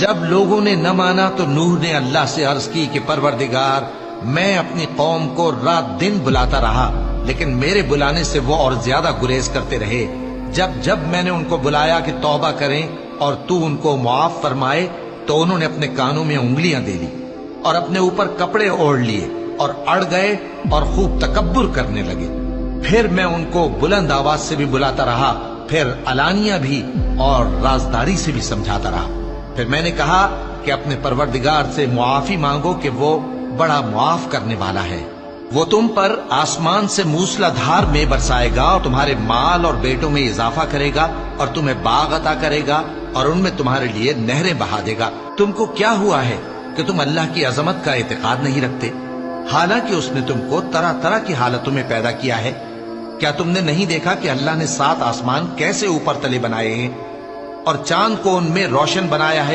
جب لوگوں نے نہ مانا تو نوح نے اللہ سے عرض کی کہ پروردگار میں اپنی قوم کو رات دن بلاتا رہا لیکن میرے بلانے سے وہ اور زیادہ گریز کرتے رہے۔ جب میں نے ان کو بلایا کہ توبہ کریں اور تو ان کو معاف فرمائے تو انہوں نے اپنے کانوں میں انگلیاں دے لی اور اپنے اوپر کپڑے اوڑھ لیے اور اڑ گئے اور خوب تکبر کرنے لگے۔ پھر میں ان کو بلند آواز سے بھی بلاتا رہا، پھر علانیہ بھی اور رازداری سے بھی سمجھاتا رہا۔ پھر میں نے کہا کہ اپنے پروردگار سے معافی مانگو کہ وہ بڑا معاف کرنے والا ہے۔ وہ تم پر آسمان سے موسلا دھار میں برسائے گا اور تمہارے مال اور بیٹوں میں اضافہ کرے گا اور تمہیں باغ عطا کرے گا اور ان میں تمہارے لیے نہریں بہا دے گا۔ تم کو کیا ہوا ہے کہ تم اللہ کی عظمت کا اعتقاد نہیں رکھتے، حالانکہ اس نے تم کو طرح طرح کی حالتوں میں پیدا کیا ہے؟ کیا تم نے نہیں دیکھا کہ اللہ نے 7 آسمان کیسے اوپر تلے بنائے ہیں اور چاند کو ان میں روشن بنایا ہے؟